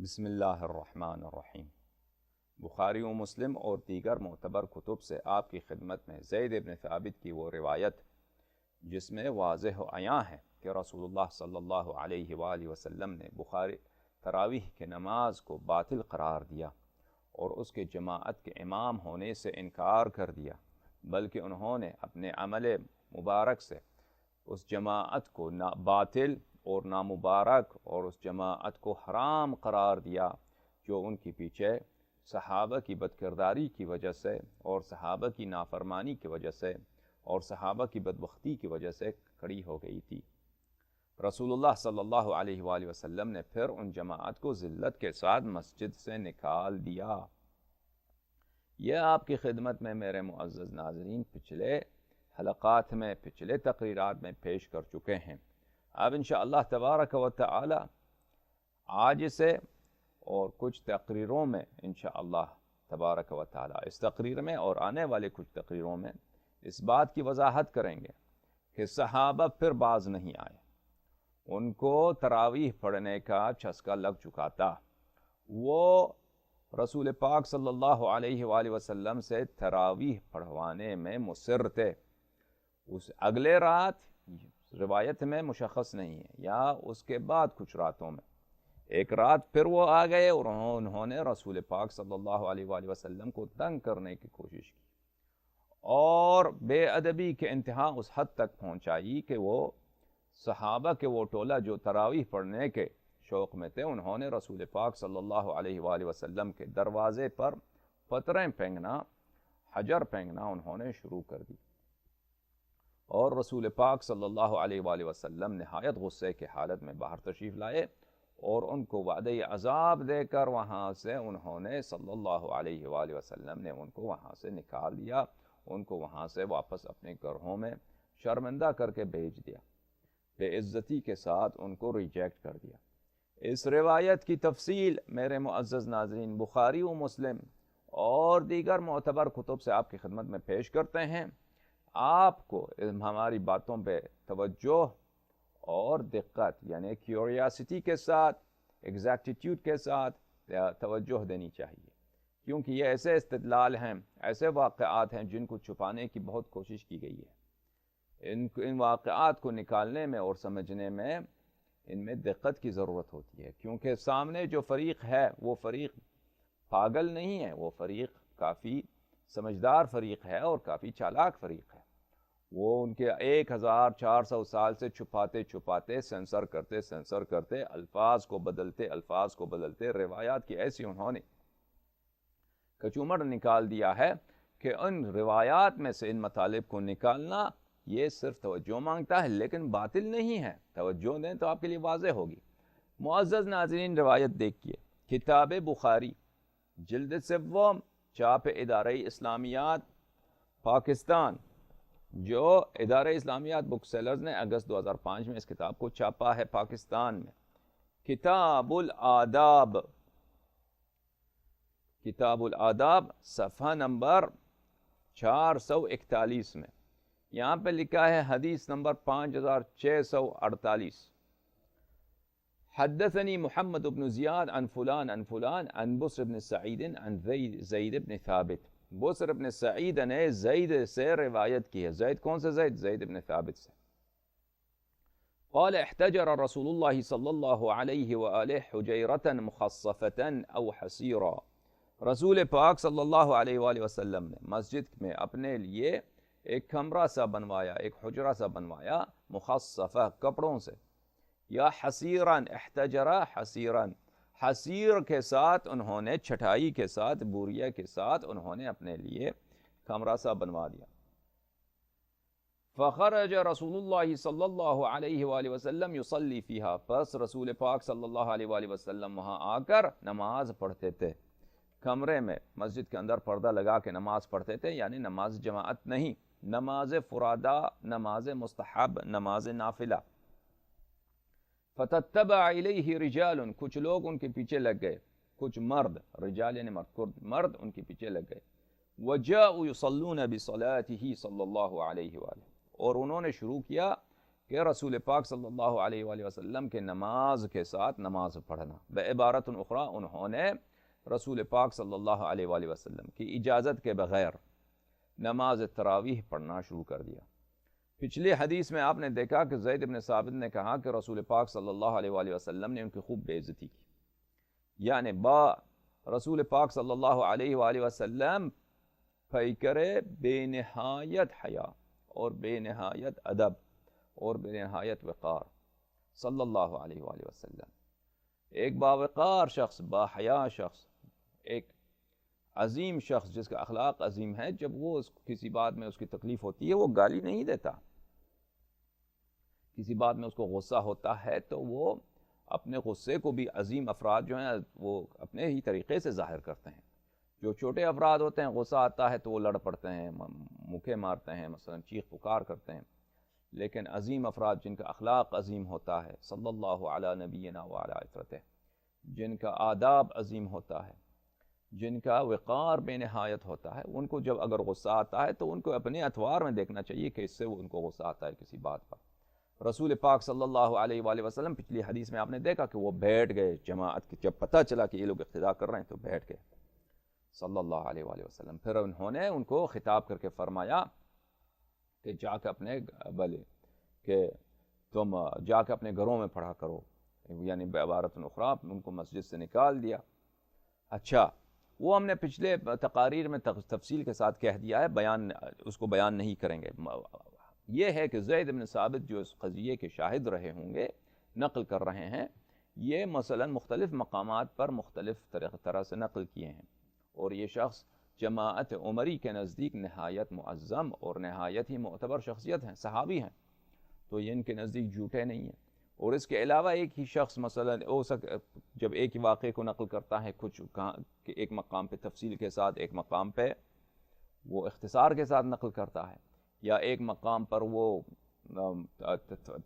بسم اللہ الرحمن الرحیم۔ بخاری و مسلم اور دیگر معتبر کتب سے آپ کی خدمت میں زید ابن ثابت کی وہ روایت جس میں واضح و عیاں ہے کہ رسول اللہ صلی اللہ علیہ وآلہ وسلم نے تراویح کے نماز کو باطل قرار دیا اور اس کے جماعت کے امام ہونے سے انکار کر دیا، بلکہ انہوں نے اپنے عمل مبارک سے اس جماعت کو باطل اور نامبارک اور اس جماعت کو حرام قرار دیا جو ان کے پیچھے صحابہ کی بدکرداری کی وجہ سے اور صحابہ کی نافرمانی کی وجہ سے اور صحابہ کی بدبختی کی وجہ سے کھڑی ہو گئی تھی۔ رسول اللہ صلی اللہ علیہ وآلہ وسلم نے پھر ان جماعت کو ذلت کے ساتھ مسجد سے نکال دیا۔ یہ آپ کی خدمت میں میرے معزز ناظرین پچھلے حلقات میں پچھلے تقریرات میں پیش کر چکے ہیں۔ اب انشاءاللہ تبارک و تعالی آج سے اور کچھ تقریروں میں انشاءاللہ تبارک و تعالی اس تقریر میں اور آنے والے کچھ تقریروں میں اس بات کی وضاحت کریں گے کہ صحابہ پھر باز نہیں آئے، ان کو تراویح پڑھنے کا چسکا لگ چکا تھا، وہ رسول پاک صلی اللہ علیہ وآلہ وسلم سے تراویح پڑھوانے میں مصر تھے۔ اس اگلے رات روایت میں مشخص نہیں ہے یا اس کے بعد کچھ راتوں میں ایک رات پھر وہ آ گئے اور انہوں نے رسول پاک صلی اللہ علیہ وآلہ وسلم کو تنگ کرنے کی کوشش کی اور بے ادبی کے انتہا اس حد تک پہنچائی کہ وہ صحابہ کے وہ ٹولہ جو تراویح پڑھنے کے شوق میں تھے، انہوں نے رسول پاک صلی اللہ علیہ وآلہ وسلم کے دروازے پر پتھریں پھینکنا، حجر پھینکنا انہوں نے شروع کر دی، اور رسول پاک صلی اللہ علیہ وآلہ وسلم نہایت غصے کے حالت میں باہر تشریف لائے اور ان کو وعدہ عذاب دے کر وہاں سے انہوں نے صلی اللہ علیہ وآلہ وسلم نے ان کو وہاں سے نکال دیا، ان کو وہاں سے واپس اپنے گھروں میں شرمندہ کر کے بھیج دیا، بے عزتی کے ساتھ ان کو ریجیکٹ کر دیا۔ اس روایت کی تفصیل میرے معزز ناظرین بخاری و مسلم اور دیگر معتبر کتب سے آپ کی خدمت میں پیش کرتے ہیں۔ آپ کو ہماری باتوں پہ توجہ اور دقت یعنی کیوریاسٹی کے ساتھ، ایگزیکٹیٹیوڈ کے ساتھ توجہ دینی چاہیے، کیونکہ یہ ایسے استدلال ہیں، ایسے واقعات ہیں جن کو چھپانے کی بہت کوشش کی گئی ہے۔ ان واقعات کو نکالنے میں اور سمجھنے میں ان میں دقت کی ضرورت ہوتی ہے، کیونکہ سامنے جو فریق ہے وہ فریق پاگل نہیں ہے، وہ فریق کافی سمجھدار فریق ہے اور کافی چالاک فریق ہے۔ وہ ان کے 1400 سال سے چھپاتے سینسر کرتے الفاظ کو بدلتے روایات کی ایسی انہوں نے کچومر نکال دیا ہے کہ ان روایات میں سے ان مطالب کو نکالنا یہ صرف توجہ مانگتا ہے لیکن باطل نہیں ہے۔ توجہ دیں تو آپ کے لیے واضح ہوگی۔ معزز ناظرین روایت دیکھیے، کتاب بخاری جلد 7 چاپ ادارہ اسلامیات پاکستان، جو ادارہ اسلامیات بک سیلرز نے اگست 2005 میں اس کتاب کو چھاپا ہے پاکستان میں۔ کتاب الآداب صفحہ نمبر 441 میں یہاں پہ لکھا ہے حدیث نمبر 5648، حدثني محمد بن زیاد عن فلان عن فلان عن بصر بن سعید عن زید بن ثابت۔ بصر بن سعید نے زید سے روایت کی ہے۔ زید کون سے زید؟ زید بن ثابت سے۔ قال احتجر رسول اللہ صلی اللہ علیہ وآلہ حجیرة مخصفة او حسیرا۔ رسول پاک صلی اللہ علیہ وآلہ وسلم نے مسجد میں اپنے لیے ایک کمرہ سا بنوایا، ایک حجرہ سا بنوایا، مخصفہ کپڑوں سے، یا حسیراً، احتجرہ حسیراً، حسیر کے ساتھ انہوں نے چھٹائی کے ساتھ بوریہ کے ساتھ انہوں نے اپنے لیے کمرہ سا بنوا دیا۔ فخرج رسول اللہ صلی اللہ علیہ وآلہ وسلم یصلی فیہا، پس رسول پاک صلی اللہ علیہ وآلہ وسلم وہاں آ کر نماز پڑھتے تھے، کمرے میں مسجد کے اندر پردہ لگا کے نماز پڑھتے تھے، یعنی نماز جماعت نہیں، نماز فرادہ، نماز مستحب، نماز نافلہ۔ فتتبع الیہ رجال، کچھ لوگ ان کے پیچھے لگ گئے، کچھ مرد، رجال یعنی مرد ان کے پیچھے لگ گئے۔ وجاءوا یصلون بصلاته صلی اللہ علیہ وآلہ، اور انہوں نے شروع کیا کہ رسول پاک صلی اللہ علیہ وآلہ وسلم کے نماز کے ساتھ نماز پڑھنا، بعبارت اخری انہوں نے رسول پاک صلی اللہ علیہ وآلہ وسلم کی اجازت کے بغیر نماز تراویح پڑھنا شروع کر دیا۔ پچھلی حدیث میں آپ نے دیکھا کہ زید بن ثابت نے کہا کہ رسول پاک صلی اللہ علیہ وآلہ وسلم نے ان کی خوب بے عزتی کی، یعنی رسول پاک صلی اللہ علیہ وآلہ وسلم پیکرے بے نہایت حیا اور بے نہایت ادب اور بے نہایت وقار صلی اللہ علیہ وآلہ وسلم، ایک باوقار شخص، باحیا شخص، ایک عظیم شخص جس کا اخلاق عظیم ہے، جب وہ کسی بات میں اس کی تکلیف ہوتی ہے وہ گالی نہیں دیتا، کسی بات میں اس کو غصہ ہوتا ہے تو وہ اپنے غصے کو بھی عظیم افراد جو ہیں وہ اپنے ہی طریقے سے ظاہر کرتے ہیں۔ جو چھوٹے افراد ہوتے ہیں غصہ آتا ہے تو وہ لڑ پڑتے ہیں، مکے مارتے ہیں، مثلا چیخ پکار کرتے ہیں، لیکن عظیم افراد جن کا اخلاق عظیم ہوتا ہے، صلی اللہ علی نبینا وعلی عترتہ، جن کا آداب عظیم ہوتا ہے، جن کا وقار بے نہایت ہوتا ہے، ان کو جب اگر غصہ آتا ہے تو ان کو اپنے اطوار میں دیکھنا چاہیے کہ اس سے ان کو غصہ آتا ہے کسی بات پر۔ رسول پاک صلی اللہ علیہ وآلہ وسلم پچھلی حدیث میں آپ نے دیکھا کہ وہ بیٹھ گئے، جماعت کی جب پتہ چلا کہ یہ لوگ اقتداء کر رہے ہیں تو بیٹھ گئے صلی اللہ علیہ وآلہ وسلم۔ پھر انہوں نے ان کو خطاب کر کے فرمایا کہ جا کے اپنے تم جا کے اپنے گھروں میں پڑھا کرو، یعنی بعبارت اخری ان کو مسجد سے نکال دیا۔ اچھا، وہ ہم نے پچھلے تقاریر میں تفصیل کے ساتھ کہہ دیا ہے، اس کو بیان نہیں کریں گے۔ یہ ہے کہ زید بن ثابت جو اس قضیے کے شاہد رہے ہوں گے، نقل کر رہے ہیں، یہ مثلا مختلف مقامات پر مختلف طرح سے نقل کیے ہیں، اور یہ شخص جماعت عمری کے نزدیک نہایت معظم اور نہایت ہی معتبر شخصیت ہیں، صحابی ہیں، تو یہ ان کے نزدیک جھوٹے نہیں ہیں۔ اور اس کے علاوہ ایک ہی شخص مثلا جب ایک ہی واقعے کو نقل کرتا ہے، کچھ کہ ایک مقام پہ تفصیل کے ساتھ، ایک مقام پہ وہ اختصار کے ساتھ نقل کرتا ہے، یا ایک مقام پر وہ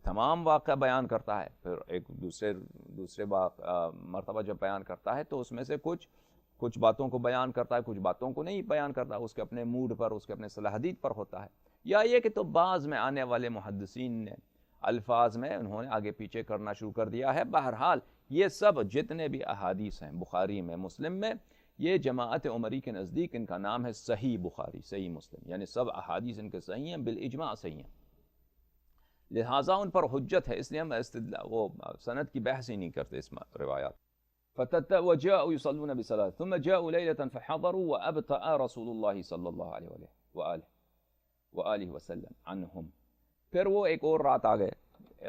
تمام واقعہ بیان کرتا ہے، پھر ایک دوسرے مرتبہ جب بیان کرتا ہے تو اس میں سے کچھ باتوں کو بیان کرتا ہے، کچھ باتوں کو نہیں بیان کرتا، اس کے اپنے موڈ پر، اس کے اپنے صلاحیت پر ہوتا ہے، یا یہ کہ تو بعض میں آنے والے محدثین نے الفاظ میں انہوں نے آگے پیچھے کرنا شروع کر دیا ہے۔ بہرحال یہ سب جتنے بھی احادیث ہیں بخاری میں، مسلم میں، یہ جماعت عمری کے نزدیک ان کا نام ہے صحیح بخاری، صحیح مسلم، یعنی سب احادیث ان کے صحیح ہیں، بالاجماع صحیح ہیں، لہٰذا ان پر حجت ہے، اس لیے ہم وہ سند کی بحث ہی نہیں کرتے اس روایات۔ وجاءوا يصلون بصلاة ثم جاءوا ليلة فحضروا وأبطأ رسول الله صلی اللہ علیہ وآلہ وسلم عنہم۔ پھر وہ ایک اور رات آ گئے،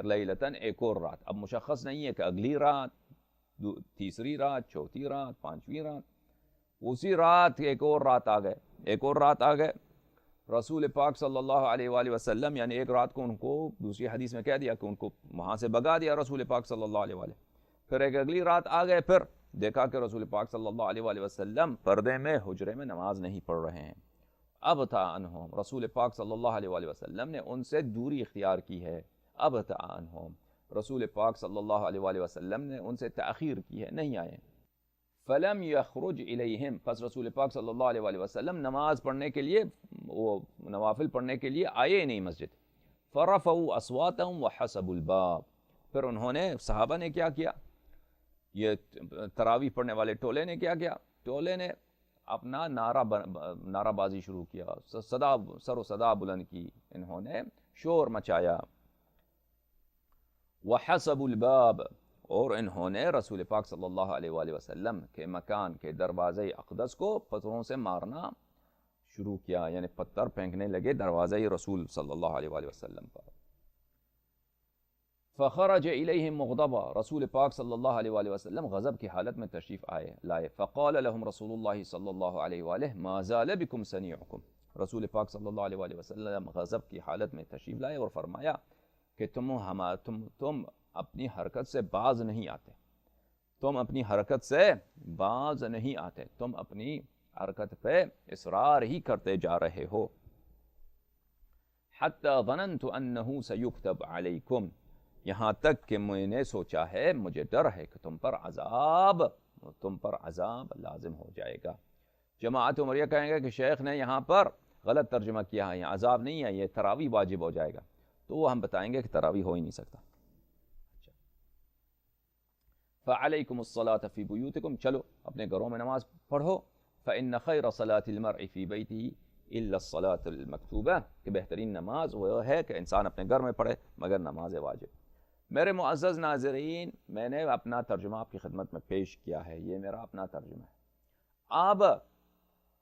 لیلتاً ایک اور رات، اب مشخص نہیں ہے کہ اگلی رات، تیسری رات، چوتھی رات، پانچویں رات، اسی رات ایک اور رات آ گئے، رسول پاک صلی اللہ علیہ وآلہ وسلم، یعنی ایک رات کو ان کو دوسری حدیث میں کہہ دیا کہ ان کو وہاں سے بگا دیا رسول پاک صلی اللہ علیہ وآلہ، پھر ایک اگلی رات آ گئے، پھر دیکھا کہ رسول پاک صلی اللہ علیہ وآلہ وسلم پردے میں حجرے میں نماز نہیں پڑھ رہے ہیں۔ اب تھا عنہم، رسول پاک صلی اللہ علیہ وآلہ وسلم نے ان سے دوری اختیار کی ہے۔ اب تھا عنہم، رسول پاک صلی اللہ علیہ وآلہ وسلم نے ان سے تأخیر کی ہے، نہیں آئے۔ فلم یخرج الیہم، پس رسول پاک صلی اللہ علیہ وآلہ وسلم نماز پڑھنے کے لیے، وہ نوافل پڑھنے کے لیے آئے نہیں مسجد۔ فرفعوا اصواتهم وحسبوا الباب، پھر انہوں نے، صحابہ نے کیا کیا، یہ تراویح پڑھنے والے ٹولے نے کیا کیا، ٹولے نے اپنا نعرہ بازی شروع کیا، سر و صدا بلند کی، انہوں نے شور مچایا۔ وحسبوا الباب، اور انہوں نے رسول پاک صلی اللہ علیہ وآلہ وسلم کے مکان کے دروازے اقدس کو پتھروں سے مارنا شروع کیا، یعنی پتھر پھینکنے لگے دروازے رسول صلی اللہ علیہ وآلہ وسلم پر۔ فخرج الیہم مغضبا، رسول پاک صلی اللہ علیہ وآلہ وسلم غضب کی حالت میں تشریف لائے۔ فقال لهم رسول اللہ صلی اللہ علیہ وآلہ ما زال بکم صنیعکم، رسول پاک صلی اللہ علیہ وآلہ وسلم غضب کی حالت میں تشریف لائے اور فرمایا کہ تم اپنی حرکت سے باز نہیں آتے، تم اپنی حرکت سے باز نہیں آتے، تم اپنی حرکت پہ اصرار ہی کرتے جا رہے ہو۔ حتی ظننت انہ سیکتب علیکم، یہاں تک کہ میں نے سوچا ہے، مجھے ڈر ہے کہ تم پر عذاب لازم ہو جائے گا۔ جماعت عمریہ کہیں گے کہ شیخ نے یہاں پر غلط ترجمہ کیا ہے، یہاں عذاب نہیں ہے، یہ تراویح واجب ہو جائے گا۔ تو وہ ہم بتائیں گے کہ تراویح ہو ہی نہیں سکتا. فعلیکم الصلاۃ فی بیوتکم، چلو اپنے گھروں میں نماز پڑھو. فإن خیر صلاۃ المرء فی بیتہ الا الصلاۃ المکتوبہ، کہ بہترین نماز وہ ہے کہ انسان اپنے گھر میں پڑھے مگر نماز واجب. میرے معزز ناظرین، میں نے اپنا ترجمہ آپ کی خدمت میں پیش کیا ہے، یہ میرا اپنا ترجمہ ہے. اب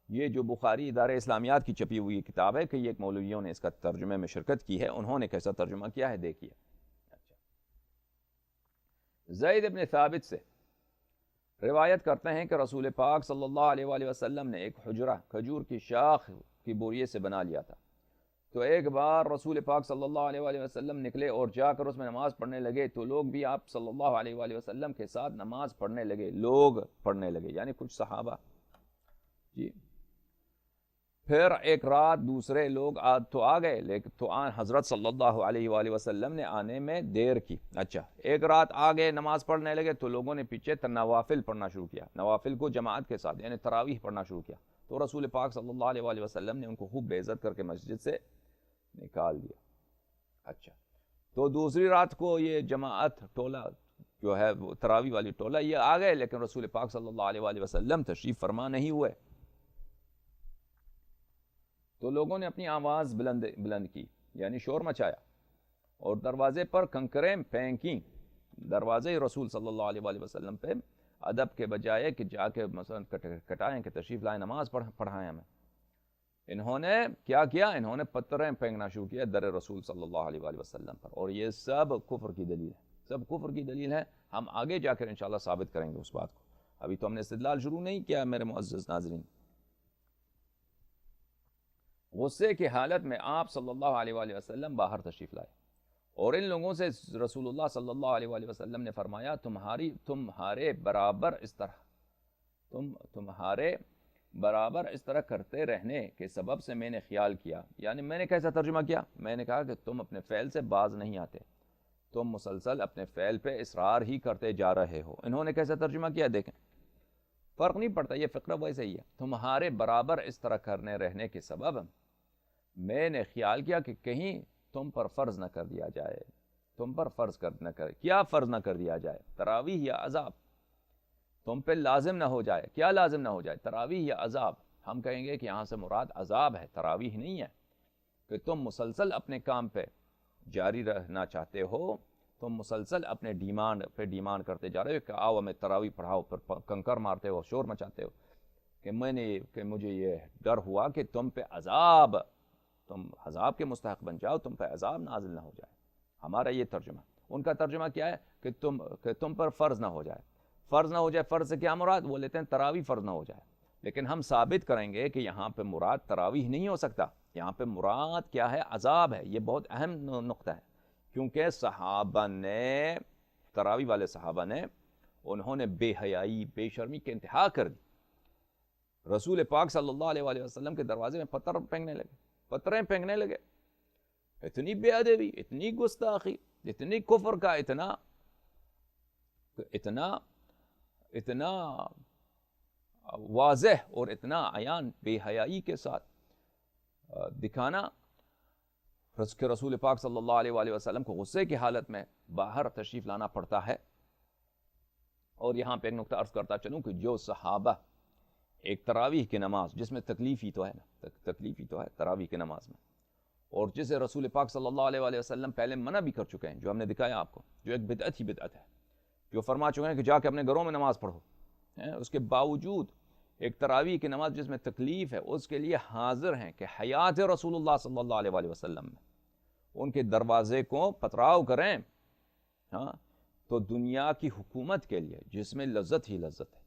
یہ جو بخاری ادارہ اسلامیات کی چھپی ہوئی کتاب ہے کہ یہ ایک مولویوں نے اس کا ترجمے میں شرکت کی ہے، انہوں نے کیسا ترجمہ کیا ہے دیکھیے. زید بن ثابت سے روایت کرتے ہیں کہ رسول پاک صلی اللہ علیہ وآلہ وسلم نے ایک حجرہ کھجور کی شاخ کی بوریے سے بنا لیا تھا. تو ایک بار رسول پاک صلی اللہ علیہ وآلہ وسلم نکلے اور جا کر اس میں نماز پڑھنے لگے، تو لوگ بھی آپ صلی اللہ علیہ وآلہ وسلم کے ساتھ نماز پڑھنے لگے. لوگ پڑھنے لگے یعنی کچھ صحابہ. جی پھر ایک رات دوسرے لوگ تو آ گئے، لیکن تو حضرت صلی اللہ علیہ وآلہ وسلم نے آنے میں دیر کی. اچھا ایک رات آ گئے، نماز پڑھنے لگے، تو لوگوں نے پیچھے نوافل پڑھنا شروع کیا، نوافل کو جماعت کے ساتھ یعنی تراویح پڑھنا شروع کیا. تو رسول پاک صلی اللہ علیہ وآلہ وسلم نے ان کو خوب بے عزت کر کے مسجد سے نکال دیا. اچھا تو دوسری رات کو یہ جماعت ٹولہ جو ہے وہ تراویح والی ٹولہ یہ آ گئے، لیکن رسول پاک صلی اللہ علیہ وآلہ وسلم تشریف فرما نہیں ہوئے. تو لوگوں نے اپنی آواز بلند کی یعنی شور مچایا اور دروازے پر کنکریں پھینکیں. دروازے رسول صلی اللہ علیہ وآلہ وسلم پہ ادب کے بجائے کہ جا کے مثلا کٹائیں کہ تشریف لائیں نماز پڑھائیں ہمیں، انہوں نے کیا کیا؟ انہوں نے پتھریں پھینکنا شروع کیا در رسول صلی اللہ علیہ وآلہ وسلم پر. اور یہ سب کفر کی دلیل ہے، سب کفر کی دلیل ہے. ہم آگے جا کر انشاءاللہ ثابت کریں گے اس بات کو، ابھی تو ہم نے استدلال شروع نہیں کیا. میرے معزز ناظرین، غصے کی حالت میں آپ صلی اللہ علیہ وآلہ وسلم باہر تشریف لائے اور ان لوگوں سے رسول اللہ صلی اللہ علیہ وآلہ وسلم نے فرمایا تمہارے برابر اس طرح کرتے رہنے کے سبب سے میں نے خیال کیا. یعنی میں نے کیسا ترجمہ کیا؟ میں نے کہا کہ تم اپنے فعل سے باز نہیں آتے، تم مسلسل اپنے فعل پہ اصرار ہی کرتے جا رہے ہو. انہوں نے کیسا ترجمہ کیا دیکھیں، فرق نہیں پڑتا، یہ فقرہ ویسے ہی ہے. تمہارے برابر اس طرح کرنے رہنے کے سبب میں نے خیال کیا کہ کہیں تم پر فرض نہ کر دیا جائے. تم پر فرض کیا فرض نہ کر دیا جائے؟ تراویح یا عذاب تم پہ لازم نہ ہو جائے. کیا لازم نہ ہو جائے؟ تراویح یا عذاب. ہم کہیں گے کہ یہاں سے مراد عذاب ہے، تراویح نہیں ہے. کہ تم مسلسل اپنے کام پہ جاری رہنا چاہتے ہو، تم مسلسل اپنے ڈیمانڈ کرتے جا رہے ہو کہ آؤ ہمیں تراویح پڑھاؤ، پھر کنکر مارتے ہو، شور مچاتے ہو کہ مجھے یہ ڈر ہوا کہ تم پہ تم عذاب کے مستحق بن جاؤ، تم پہ عذاب نازل نہ ہو جائے. ہمارا یہ ترجمہ. ان کا ترجمہ کیا ہے کہ تم پر فرض نہ ہو جائے. فرض نہ ہو جائے، فرض سے کیا مراد؟ وہ لیتے ہیں تراویح فرض نہ ہو جائے. لیکن ہم ثابت کریں گے کہ یہاں پہ مراد تراویح نہیں ہو سکتا، یہاں پہ مراد کیا ہے؟ عذاب ہے. یہ بہت اہم نقطہ ہے، کیونکہ صحابہ نے، تراویح والے صحابہ نے، انہوں نے بے حیائی، بے شرمی کی انتہا کر دی. رسول پاک صلی اللہ علیہ وآلہ وسلم کے دروازے میں پتھریں پھینکنے لگے. اتنی بے ادبی، اتنی گستاخی، اتنی کفر کا اتنا واضح اور اتنا عیان بے حیائی کے ساتھ دکھانا کہ رسول پاک صلی اللہ علیہ وآلہ وسلم کو غصے کی حالت میں باہر تشریف لانا پڑتا ہے. اور یہاں پہ ایک نقطہ عرض کرتا چلوں کہ جو صحابہ ایک تراویح کی نماز، جس میں تکلیفی تو ہے تراویح کی نماز میں، اور جسے رسول پاک صلی اللہ علیہ وآلہ وسلم پہلے منع بھی کر چکے ہیں، جو ہم نے دکھایا آپ کو، جو ایک بدعت ہے، جو فرما چکے ہیں کہ جا کے اپنے گھروں میں نماز پڑھو. اس کے باوجود ایک تراویح کی نماز جس میں تکلیف ہے، اس کے لیے حاضر ہیں کہ حیات رسول اللہ صلی اللہ علیہ وآلہ وسلم میں ان کے دروازے کو پتھراؤ کریں. تو دنیا کی حکومت کے لیے جس میں لذت ہی لذت ہے،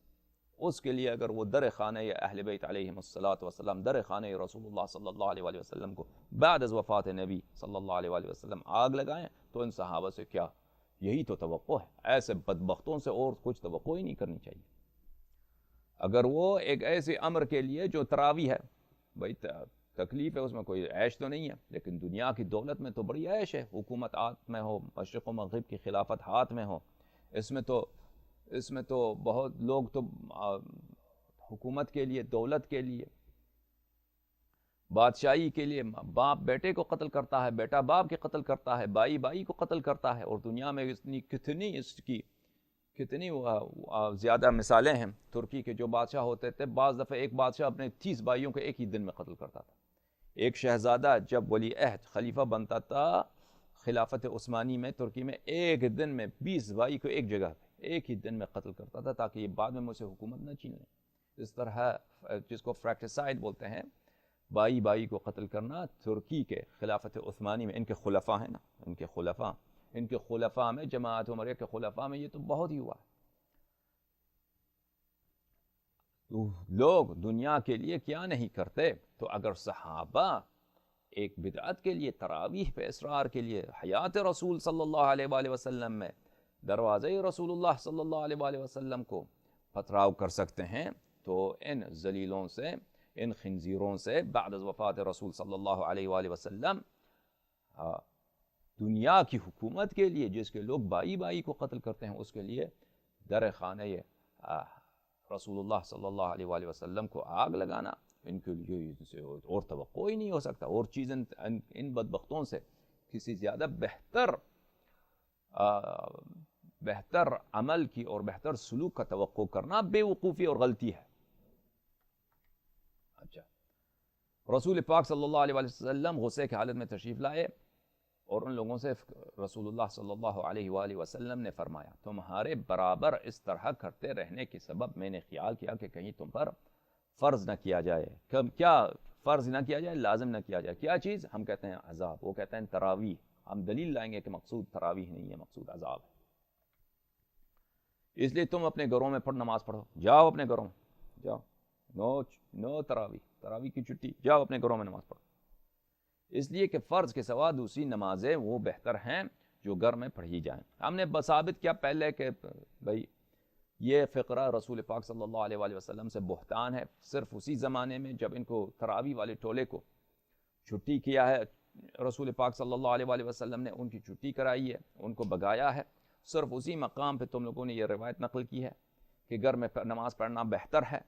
اس کے لیے اگر وہ در خانہ اہل بیت علیہم الصلاۃ والسلام، در خانہ رسول اللہ صلی اللہ علیہ وآلہ وسلم کو بعد از وفات نبی صلی اللہ علیہ وآلہ وسلم آگ لگائیں، تو ان صحابہ سے کیا، یہی تو توقع ہے. ایسے بدبختوں سے اور کچھ توقع ہی نہیں کرنی چاہیے. اگر وہ ایک ایسے امر کے لیے جو تراویح ہے، بھائی تکلیف ہے، اس میں کوئی عیش تو نہیں ہے، لیکن دنیا کی دولت میں تو بڑی عیش ہے. حکومت ہاتھ میں ہو، مشرق و مغرب کی خلافت ہاتھ میں ہو، اس میں تو بہت لوگ تو حکومت کے لیے، دولت کے لیے بادشاہی کے لیے باپ بیٹے کو قتل کرتا ہے، بیٹا باپ کے قتل کرتا ہے، بھائی بھائی کو قتل کرتا ہے، اور دنیا میں کتنی زیادہ مثالیں ہیں۔ ترکی کے جو بادشاہ ہوتے تھے، بعض دفعہ ایک بادشاہ اپنے 30 بھائیوں کو ایک ہی دن میں قتل کرتا تھا۔ ایک شہزادہ جب ولی عہد خلیفہ بنتا تھا خلافت عثمانی میں ترکی میں، ایک دن میں 20 بھائی کو ایک جگہ پہ ایک ہی دن میں قتل کرتا تھا، تاکہ یہ بعد میں مجھ سے حکومت نہ چھین لیں۔ اس طرح جس کو فریکٹیسائڈ بولتے ہیں، بھائی بھائی کو قتل کرنا، ترکی کے خلافت عثمانی میں، ان کے خلفاء ہیں نا، ان کے خلفاء میں، جماعت عمریہ کے خلفاء میں یہ تو بہت ہی ہوا ہے۔ تو لوگ دنیا کے لیے کیا نہیں کرتے؟ تو اگر صحابہ ایک بدعت کے لیے، تراویح پہ اصرار کے لیے، حیات رسول صلی اللہ علیہ وآلہ وسلم میں دروازے رسول اللہ صلی اللہ علیہ وآلہ وسلم کو پتھراؤ کر سکتے ہیں، تو ان ذلیلوں سے، ان خنزیروں سے بعد از وفات رسول صلی اللہ علیہ وآلہ وسلم دنیا کی حکومت کے لیے، جس کے لوگ بائی بائی کو قتل کرتے ہیں، اس کے لیے در خانہ رسول اللہ صلی اللہ علیہ وآلہ وسلم کو آگ لگانا، ان کے لیے ان سے اور توقع ہی نہیں ہو سکتا۔ اور چیز ان بدبختوں سے کسی زیادہ بہتر عمل کی اور بہتر سلوک کا توقع کرنا بے وقوفی اور غلطی ہے۔ اچھا، رسول پاک صلی اللہ علیہ وسلم غصے کی حالت میں تشریف لائے، اور ان لوگوں سے رسول اللہ صلی اللہ علیہ وآلہ وسلم نے فرمایا، تمہارے برابر اس طرح کرتے رہنے کے سبب میں نے خیال کیا کہ کہیں تم پر فرض نہ کیا جائے۔ کیا فرض نہ کیا جائے؟ لازم نہ کیا جائے۔ کیا چیز؟ ہم کہتے ہیں عذاب، وہ کہتے ہیں تراویح۔ ہم دلیل لائیں گے کہ مقصود تراویح نہیں ہے، مقصود عذاب ہے۔ اس لیے تم اپنے گھروں میں نماز پڑھو، جاؤ اپنے گھروں میں، جاؤ، نو تراویح کی چھٹی، جاؤ اپنے گھروں میں نماز پڑھو۔ اس لیے کہ فرض کے سوا دوسری نمازیں وہ بہتر ہیں جو گھر میں پڑھی جائیں۔ ہم نے ثابت کیا پہلے کہ بھائی یہ فقرہ رسول پاک صلی اللہ علیہ وآلہ وسلم سے بہتان ہے، صرف اسی زمانے میں جب ان کو تراویح والے ٹولے کو چھٹی کیا ہے، رسول پاک صلی اللہ علیہ وآلہ وسلم نے ان کی چھٹی کرائی ہے، ان کو بگایا ہے، صرف اسی مقام پہ تم لوگوں نے یہ روایت نقل کی ہے کہ گھر میں نماز پڑھنا بہتر ہے،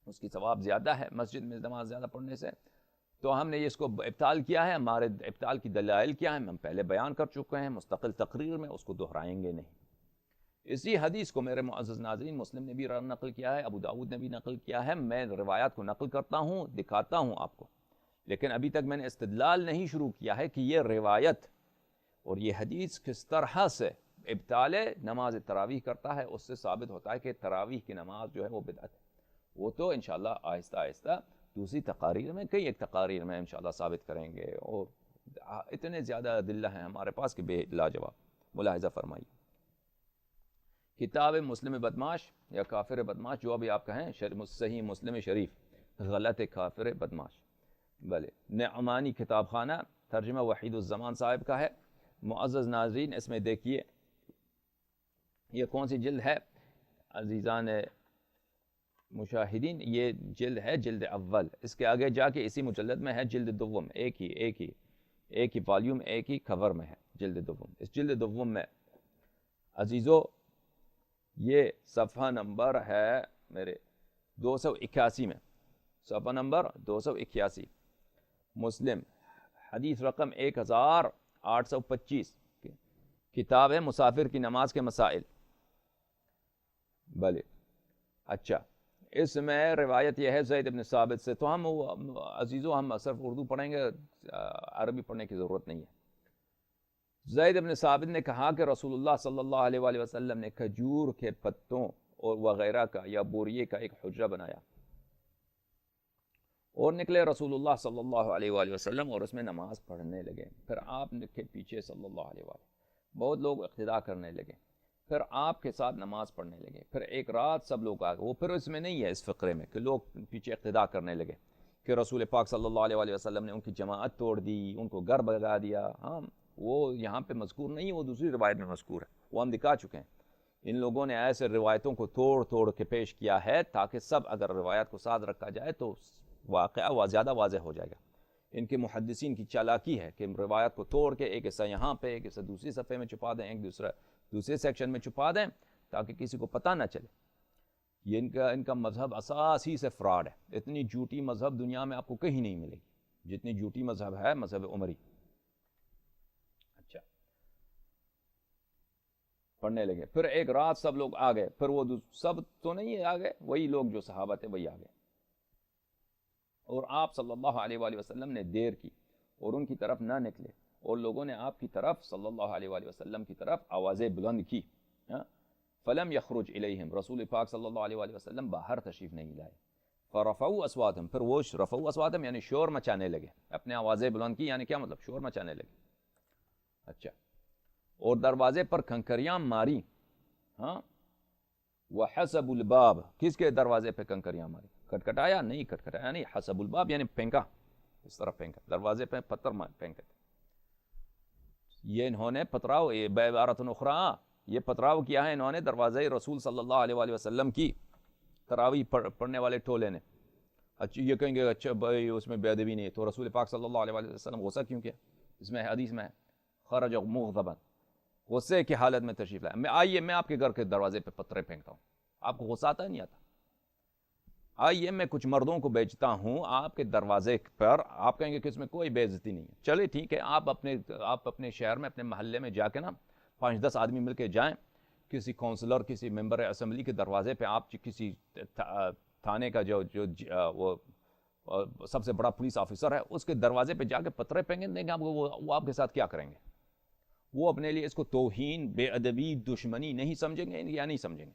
اس کی ثواب زیادہ ہے مسجد میں نماز زیادہ پڑھنے سے۔ تو ہم نے اس کو ابطال کیا ہے۔ ہمارے ابطال کی دلائل کیا ہیں؟ ہم پہلے بیان کر چکے ہیں مستقل تقریر میں، اس کو دہرائیں گے نہیں۔ اسی حدیث کو میرے معزز ناظرین مسلم نے بھی نقل کیا ہے، ابو داؤد نے بھی نقل کیا ہے۔ میں روایات کو نقل کرتا ہوں، دکھاتا ہوں آپ کو، لیکن ابھی تک میں نے استدلال نہیں شروع کیا ہے کہ یہ روایت اور یہ حدیث کس طرح سے ابطال نماز تراویح کرتا ہے۔ اس سے ثابت ہوتا ہے کہ تراویح کی نماز جو ہے وہ بدعت ہے۔ وہ تو انشاءاللہ آہستہ آہستہ دوسری تقاریر میں، کئی ایک تقاریر میں انشاءاللہ ثابت کریں گے، اور اتنے زیادہ ادلہ ہیں ہمارے پاس کہ بے لاجواب۔ ملاحظہ فرمائیے، کتاب مسلم بدماش یا کافر بدماش، جو بھی آپ کہیں، صحیح مسلم شریف، غلط کافر بدماش، بلے نعمانی کتاب خانہ، ترجمہ وحید الزمان صاحب کا ہے۔ معزز ناظرین اس میں دیکھیے یہ کون سی جلد ہے عزیزان مشاہدین، یہ جلد ہے جلد اول۔ اس کے آگے جا کے اسی مجلد میں ہے جلد دوم، ایک ہی والیوم، ایک ہی کور میں ہے جلد دوم۔ اس جلد دوم میں عزیزو یہ صفحہ نمبر ہے میرے 281 میں، صفحہ نمبر 281، مسلم حدیث رقم 1825، کتاب ہے مسافر کی نماز کے مسائل۔ بلے اچھا، اس میں روایت یہ ہے زید بن ثابت سے۔ تو ہم عزیزو ہم صرف اردو پڑھیں گے، عربی پڑھنے کی ضرورت نہیں ہے۔ زید بن ثابت نے کہا کہ رسول اللہ صلی اللہ علیہ وآلہ وسلم نے کھجور کے پتوں اور وغیرہ کا یا بوریے کا ایک حجرہ بنایا، اور نکلے رسول اللہ صلی اللہ علیہ وآلہ وسلم اور اس میں نماز پڑھنے لگے۔ پھر آپ کے پیچھے صلی اللہ علیہ وآلہ بہت لوگ اقتداء کرنے لگے، پھر آپ کے ساتھ نماز پڑھنے لگے۔ پھر ایک رات سب لوگ آ گئے، وہ پھر اس میں نہیں ہے اس فقرے میں کہ لوگ پیچھے اقتداء کرنے لگے کہ رسول پاک صلی اللہ علیہ وآلہ وسلم نے ان کی جماعت توڑ دی، ان کو گھر بگا دیا۔ ہاں، وہ یہاں پہ مذکور نہیں ہے، وہ دوسری روایت میں مذکور ہے، وہ ہم دکھا چکے ہیں۔ ان لوگوں نے ایسے روایتوں کو توڑ کے پیش کیا ہے تاکہ سب اگر روایت کو ساتھ رکھا جائے تو واقعہ زیادہ واضح ہو جائے گا۔ ان کے محدثین کی چالاکی ہے کہ روایت کو توڑ کے ایک حصہ یہاں پہ، ایک حصہ دوسری صفحے میں چھپا دیں، ایک دوسرے سیکشن میں چھپا دیں تاکہ کسی کو پتہ نہ چلے۔ یہ ان کا مذہب اساسی سے فراڈ ہے. اتنی جھوٹی مذہب دنیا میں آپ کو کہیں نہیں ملے گی جتنی جھوٹی مذہب ہے مذہب عمری. اچھا پڑھنے لگے. پھر ایک رات سب لوگ آ گئے. پھر وہ سب تو نہیں آ گئے, وہی لوگ جو صحابہ تھے وہی آ گئے. اور آپ صلی اللہ علیہ وآلہ وسلم نے دیر کی اور ان کی طرف نہ نکلے, اور لوگوں نے آپ کی طرف صلی اللہ علیہ وآلہ وسلم کی طرف آوازیں بلند کی. فلم یخرج الیہم, رسول پاک صلی اللہ علیہ وآلہ وسلم باہر تشریف نہیں لائے. فرفعوا اصواتهم, پھر وہ رفعوا اصواتهم یعنی شور مچانے لگے. اپنے آوازیں بلند کی یعنی کیا مطلب؟ شور مچانے لگے. اچھا, اور دروازے پر کنکریاں ماری. ہاں, وحسب الباب, کس کے دروازے پہ کنکریاں ماری؟ کٹکھٹایا نہیں, کٹکھٹایا نہیں, حسب الباب یعنی پھینکا, اس طرح پھینکا, دروازے پہ پتھر پھینکے. یہ انہوں نے پتراؤ, یہ بعبارت اخری, یہ پتراؤ کیا ہے انہوں نے دروازے رسول صلی اللہ علیہ وآلہ وسلم کی. تراویح پڑھنے والے ٹولے نے. اچھا یہ کہیں گے اچھا بھائی اس میں بے ادبی نہیں ہے, تو رسول پاک صلی اللہ علیہ وآلہ وسلم غصہ کیوں کیا؟ اس میں حدیث میں ہے خرج مغضبا, غصے کی حالت میں تشریف لائے. آئیے میں آپ کے گھر کے دروازے پہ پتھریں پھینکتا ہوں, آپ کو غصہ آتا ہے نہیں آتا؟ آئیے میں کچھ مردوں کو بیچتا ہوں آپ کے دروازے پر, آپ کہیں گے کہ اس میں کوئی بے عزتی نہیں ہے. چلے ٹھیک ہے, آپ اپنے شہر میں اپنے محلے میں جا کے نا 5-10 آدمی مل کے جائیں, کسی کونسلر کسی ممبر اسمبلی کے دروازے پہ آپ کسی تھانے کا جو وہ سب سے بڑا پولیس آفیسر ہے اس کے دروازے پہ جا کے پتھریں پھینکیں, دیں گے آپ کو وہ آپ کے ساتھ کیا کریں گے؟ وہ اپنے لیے اس کو توہین, بے ادبی, دشمنی نہیں سمجھیں گے یا نہیں سمجھیں گے؟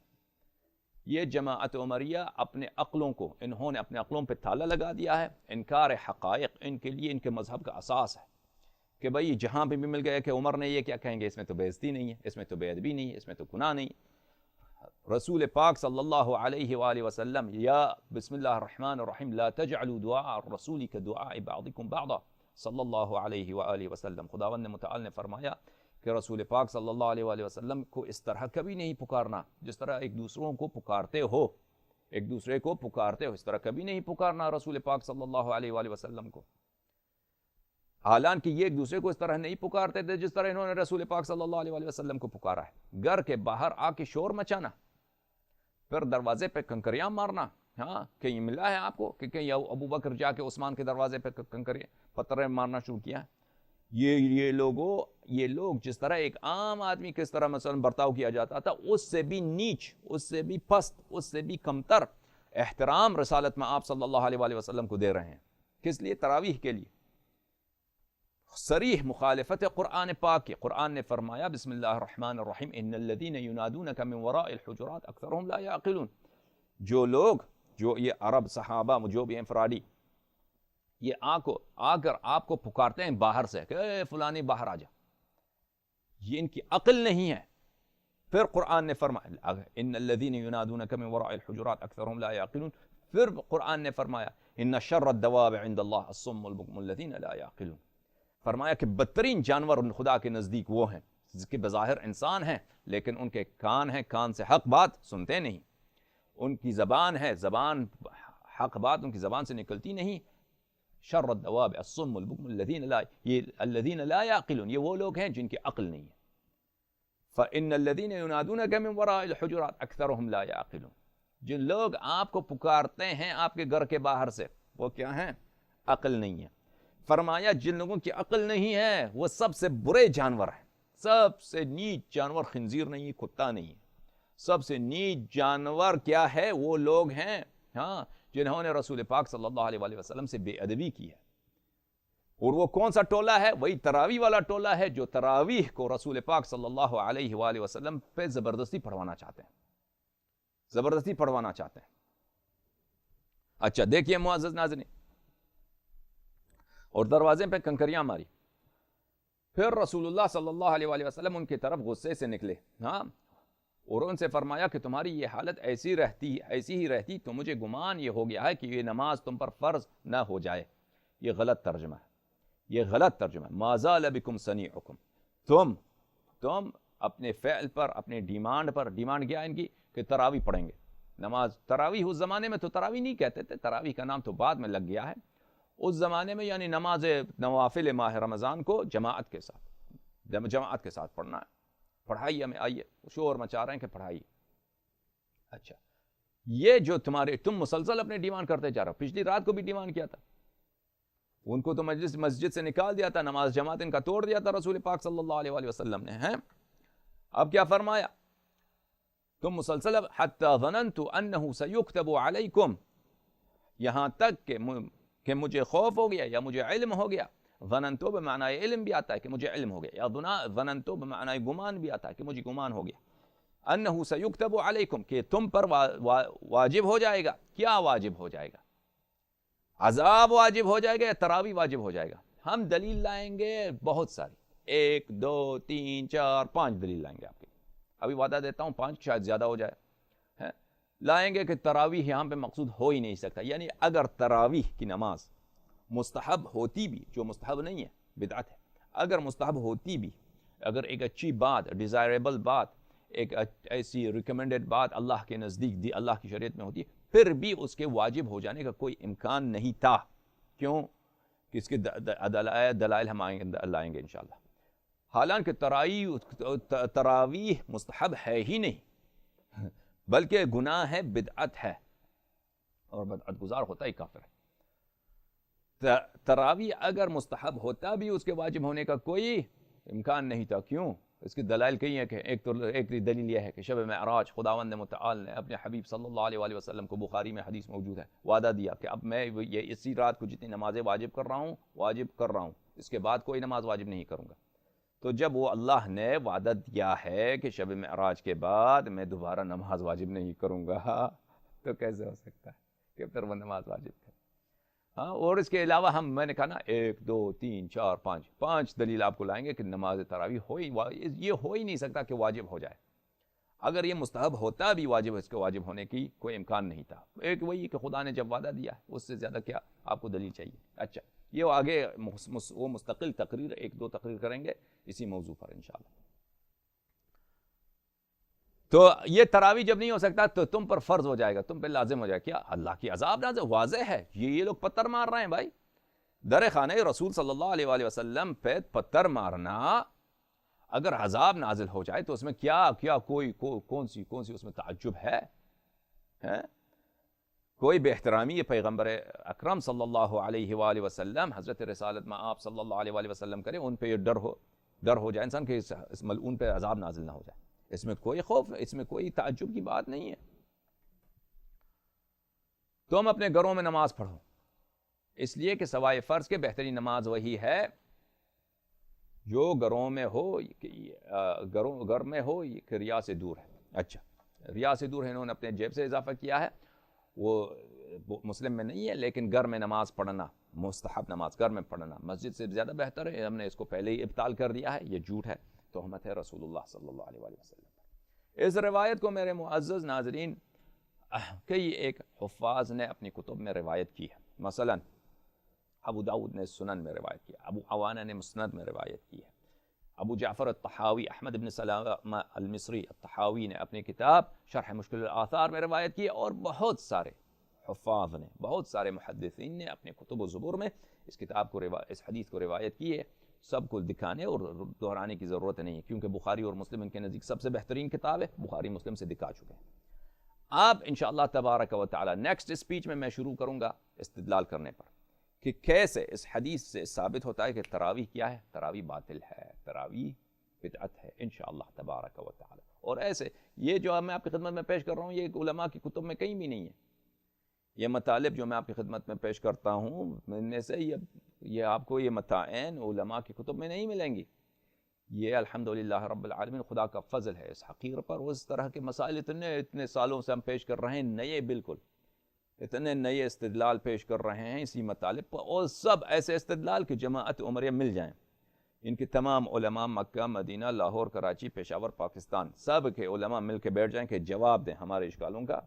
یہ جماعت عمریہ اپنے عقلوں کو, انہوں نے اپنے عقلوں پہ تالا لگا دیا ہے. انکار حقائق ان کے لیے ان کے مذہب کا اساس ہے کہ بھئی جہاں پہ بھی مل گیا کہ عمر نے یہ کیا, کہیں گے اس میں تو بے عزتی نہیں ہے, اس میں تو بے ادبی نہیں ہے, اس میں تو گناہ نہیں. رسول پاک صلی اللہ علیہ وآلہ وسلم, یا بسم اللہ الرحمن الرحیم, لا تجعلوا دعاء الرسول كدعاء بعضكم بعضا صلی اللہ علیہ وآلہ وسلم. خداوند متعال نے فرمایا کہ رسول پاک صلی اللہ علیہ وآلہ وسلم کو اس طرح کبھی نہیں پکارنا جس طرح ایک دوسروں کو پکارتے ہو, ایک دوسرے کو پکارتے ہو, اس طرح کبھی نہیں پکارنا رسول پاک صلی اللہ علیہ وآلہ وسلم کو. حالانکہ یہ ایک دوسرے کو اس طرح نہیں پکارتے تھے جس طرح انہوں نے رسول پاک صلی اللہ علیہ وآلہ وسلم کو پکارا ہے. گھر کے باہر آ کے شور مچانا, پھر دروازے پہ کنکریاں مارنا. ہاں, کہیں ملا ہے آپ کو کہ کہیں ابو بکر جا کے عثمان کے دروازے پہ پتھریں مارنا شروع کیا؟ یہ لوگ جس طرح ایک عام آدمی کس طرح مثلا برتاؤ کیا جاتا تھا, اس سے بھی نیچ, اس سے بھی پست, اس سے بھی کمتر احترام رسالت میں آپ صلی اللہ علیہ وآلہ وسلم کو دے رہے ہیں. کس لیے؟ تراویح کے لیے. صریح مخالفت قرآن پاک کی. قرآن نے فرمایا بسم اللہ الرحمن الرحیم, ان الذین ینادونک من وراء الحجرات اکثرهم لا یعقلون. جو لوگ, جو یہ عرب صحابہ جو بھی انفرادی, یہ آ کر آپ کو پکارتے ہیں باہر سے کہ اے فلانی باہر آ جا, یہ ان کی عقل نہیں ہے. پھر قرآن نے فرمایا ان الذین ینادونک من وراء الحجرات اکثرهم لا یعقلون. پھر قرآن نے فرمایا ان شر الدواب عند اللہ الصم البکم الذین لا یعقلون. فرمایا کہ بدترین جانور خدا کے نزدیک وہ ہیں کہ بظاہر انسان ہیں لیکن ان کے کان ہیں, کان سے حق بات سنتے نہیں. ان کی زبان ہے, زبان حق بات ان کی زبان سے نکلتی نہیں. شر الدواب الصم البکم الذین لا یعقلون, یہ وہ لوگ ہیں جن کی عقل نہیں ہے. فإن الذین ینادونک من وراء الحجرات اکثرهم لا یعقلون. جن لوگ آپ کو پکارتے ہیں آپ کے گھر کے باہر سے, وہ کیا ہیں؟ عقل نہیں ہے. فرمایا جن لوگوں کی عقل نہیں ہے وہ سب سے برے جانور ہیں. سب سے نیچ جانور خنزیر نہیں, کتا نہیں. سب سے نیچ جانور کیا ہے؟ وہ لوگ ہیں ہاں جنہوں نے رسول پاک صلی اللہ علیہ وآلہ وسلم سے بے ادبی کی ہے. اور وہ کون سا ٹولہ ہے؟ وہی تراویح والا ٹولہ ہے جو تراویح کو رسول پاک صلی اللہ علیہ وآلہ وسلم پہ زبردستی پڑھوانا چاہتے ہیں, زبردستی پڑھوانا چاہتے ہیں. اچھا دیکھیے معزز ناظرین, اور دروازے پہ کنکریاں ماری. پھر رسول اللہ صلی اللہ علیہ وآلہ وسلم ان کی طرف غصے سے نکلے, ہاں, اور ان سے فرمایا کہ تمہاری یہ حالت ایسی ہی رہتی تو مجھے گمان یہ ہو گیا ہے کہ یہ نماز تم پر فرض نہ ہو جائے. یہ غلط ترجمہ ہے, یہ غلط ترجمہ ہے. ما زال بکم صنیعکم, تم اپنے فعل پر, اپنے ڈیمانڈ پر, ڈیمانڈ کیا ان کی کہ تراویح پڑھیں گے. نماز تراویح اس زمانے میں تو تراویح نہیں کہتے تھے, تراویح کا نام تو بعد میں لگ گیا ہے. اس زمانے میں یعنی نماز نوافل ماہ رمضان کو جماعت کے ساتھ پڑھنا ہے. پڑھائیے, ہمیں آئیے, شور مچا رہے ہیں کہ پڑھائیے. اچھا یہ جو تم مسلسل اپنے ڈیمانڈ کرتے جا رہا ہو، پچھلی رات کو بھی ڈیمانڈ کیا تھا، ان کو تو مسجد سے نکال دیا تھا، نماز جماعت ان کا توڑ دیا تھا رسول پاک صلی اللہ علیہ وآلہ وسلم نے، ہیں؟ اب کیا فرمایا؟ تم مسلسل حتی ظننت انہ سیکتب علیکم، یہاں تک کہ مجھے خوف ہو گیا یا مجھے علم ہو گیا. ظننتو بمعنی علم بھی آتا ہے کہ مجھے علم ہو گیا، یا ظننتو بمعنی گمان بھی آتا ہے کہ مجھے گمان ہو گیا. انہ سیکتب علیکم، کہ تم پر واجب ہو جائے گا. کیا واجب ہو جائے گا؟ عذاب واجب ہو جائے گا یا تراویح واجب ہو جائے گا؟ ہم دلیل لائیں گے بہت ساری، 1 2 3 4 5 دلیل لائیں گے آپ کے. ابھی وعدہ دیتا ہوں 5، شاید زیادہ ہو جائے. لائیں گے کہ تراویح یہاں پہ مقصود ہو ہی نہیں سکتا. یعنی اگر تراویح کی نماز مستحب ہوتی بھی، جو مستحب نہیں ہے بدعت ہے، اگر مستحب ہوتی بھی، اگر ایک اچھی بات، ڈیزائریبل بات، ایک ایسی ریکمنڈڈ بات اللہ کے نزدیک دی، اللہ کی شریعت میں ہوتی ہے، پھر بھی اس کے واجب ہو جانے کا کوئی امکان نہیں تھا. کیوں؟ کہ اس کے دلائل ہم لائیں گے انشاءاللہ. حالانکہ تراویح مستحب ہے ہی نہیں، بلکہ گناہ ہے، بدعت ہے، اور بدعت گزار ہوتا ہی کافر ہے. تراویح اگر مستحب ہوتا بھی اس کے واجب ہونے کا کوئی امکان نہیں تھا. کیوں؟ اس کی دلائل کئی ہیں. کہ ایک دلیل یہ ہے کہ شب معراج خداوند متعال نے اپنے حبیب صلی اللہ علیہ وآلہ وسلم کو، بخاری میں حدیث موجود ہے، وعدہ دیا کہ اب میں یہ اسی رات کو جتنی نمازیں واجب کر رہا ہوں، اس کے بعد کوئی نماز واجب نہیں کروں گا. تو جب وہ اللہ نے وعدہ دیا ہے کہ شب معراج کے بعد میں دوبارہ نماز واجب نہیں کروں گا، تو کیسے ہو سکتا ہے کہ پھر وہ نماز واجب کرے؟ ہاں. اور اس کے علاوہ میں نے کہا نا 1 2 3 4 5 دلیل آپ کو لائیں گے کہ نماز تراویح یہ ہو ہی نہیں سکتا کہ واجب ہو جائے. اگر یہ مستحب ہوتا بھی واجب، اس کے واجب ہونے کی کوئی امکان نہیں تھا. ایک وہی کہ خدا نے جب وعدہ دیا ہے، اس سے زیادہ کیا آپ کو دلیل چاہیے. اچھا، یہ آگے وہ مستقل تقریر 1 2 تقریر کریں گے اسی موضوع پر انشاءاللہ. تو یہ تراویح جب نہیں ہو سکتا تو تم پر فرض ہو جائے گا، تم پہ لازم ہو جائے گا. کیا؟ اللہ کی عذاب نازل. واضح ہے یہ لوگ پتھر مار رہے ہیں بھائی. در خانہ رسول صلی اللہ علیہ وآلہ وسلم پہ پتھر مارنا، اگر عذاب نازل ہو جائے تو اس میں کیا کون سی اس میں تعجب ہے؟ کوئی بے احترامی پیغمبر اکرم صلی اللہ علیہ وآلہ وسلم، حضرت رسالت میں آپ صلی اللہ علیہ وآلہ وسلم کرے، ان پہ یہ ڈر ہو جائے انسان کہ اس ملعون پہ عذاب نازل نہ ہو جائے. اس میں کوئی خوف، اس میں کوئی تعجب کی بات نہیں ہے. تم اپنے گھروں میں نماز پڑھو، اس لیے کہ سوائے فرض کے بہترین نماز وہی ہے جو گھروں میں ہو، گھر میں ہو کہ ریا سے دور ہے. اچھا، ریا سے دور ہے، انہوں نے اپنے جیب سے اضافہ کیا ہے، وہ مسلم میں نہیں ہے. لیکن گھر میں نماز پڑھنا، مستحب نماز گھر میں پڑھنا مسجد سے زیادہ بہتر ہے. ہم نے اس کو پہلے ہی ابطال کر دیا ہے، یہ جھوٹ ہے، تہمت ہے رسول اللہ صلی اللہ علیہ وآلہ وسلم. اس روایت کو میرے معزز ناظرین کئی ایک حفاظ نے اپنی کتب میں روایت کی ہے. مثلا ابو داؤد نے سنن میں روایت کی ہے، ابو عوانہ نے مسند میں روایت کی ہے، ابو جعفر الطحاوی، احمد بن سلامہ المصری الطحاوی نے اپنی کتاب شرح مشکل الآثار میں روایت کی ہے، اور بہت سارے حفاظ نے، بہت سارے محدثین نے اپنے کتب و زبور میں اس کتاب کو، اس حدیث کو روایت کی ہے. سب کو دکھانے اور دہرانے کی ضرورت نہیں ہے، کیونکہ بخاری اور مسلم ان کے نزدیک سب سے بہترین کتاب ہے. بخاری مسلم سے دکھا چکے ہیں. اب انشاءاللہ تبارک و تعالی نیکسٹ اسپیچ میں شروع کروں گا استدلال کرنے پر کہ کیسے اس حدیث سے ثابت ہوتا ہے کہ تراویح کیا ہے، تراویح باطل ہے، تراویح بدعت ہے انشاءاللہ تبارک و تعالی. اور ایسے یہ جو میں آپ کی خدمت میں پیش کر رہا ہوں، یہ علماء کی کتب میں کہیں بھی نہیں ہے. یہ مطالب جو میں آپ کی خدمت میں پیش کرتا ہوں، ان میں سے یہ آپ کو یہ متائن علماء کی کتب میں نہیں ملیں گی. یہ الحمدللہ رب العالمین خدا کا فضل ہے اس حقیر پر. اس طرح کے مسائل اتنے سالوں سے ہم پیش کر رہے ہیں، نئے، بالکل اتنے نئے استدلال پیش کر رہے ہیں اسی مطالب پر، اور سب ایسے استدلال کہ جماعت عمریہ مل جائیں. ان کے تمام علماء مکہ، مدینہ، لاہور، کراچی، پشاور، پاکستان، سب کے علماء مل کے بیٹھ جائیں کہ جواب دیں ہمارے اشکالوں کا.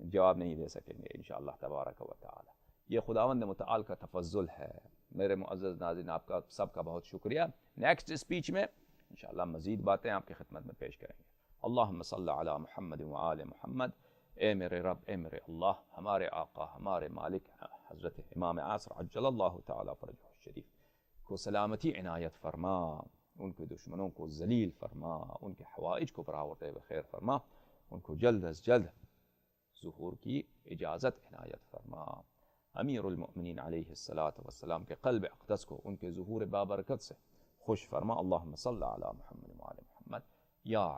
جواب نہیں دے سکیں گے انشاءاللہ تبارک و تعالی. یہ خداوند متعال کا تفضل ہے. میرے معزز ناظرین، آپ کا سب کا بہت شکریہ. نیکسٹ اسپیچ میں انشاءاللہ مزید باتیں آپ کی خدمت میں پیش کریں گے. اللہم صلی علی محمد وآل محمد. اے میرے رب، اے میرے اللہ، ہمارے آقا، ہمارے مالک حضرت امام عصر عجل اللہ تعالی فرجہ الشریف کو سلامتی عنایت فرما، ان کے دشمنوں کو ذلیل فرما، ان کے حوائج کو برآورد خیر فرما، ان کو جلد از جلد ظہور کی اجازت عنایت فرما۔ امیر المؤمنین علیہ السلام کے قلب اقدس کو ان کے ظہور بابرکت سے خوش فرما۔ اللہم صلی علی محمد وعلی محمد یا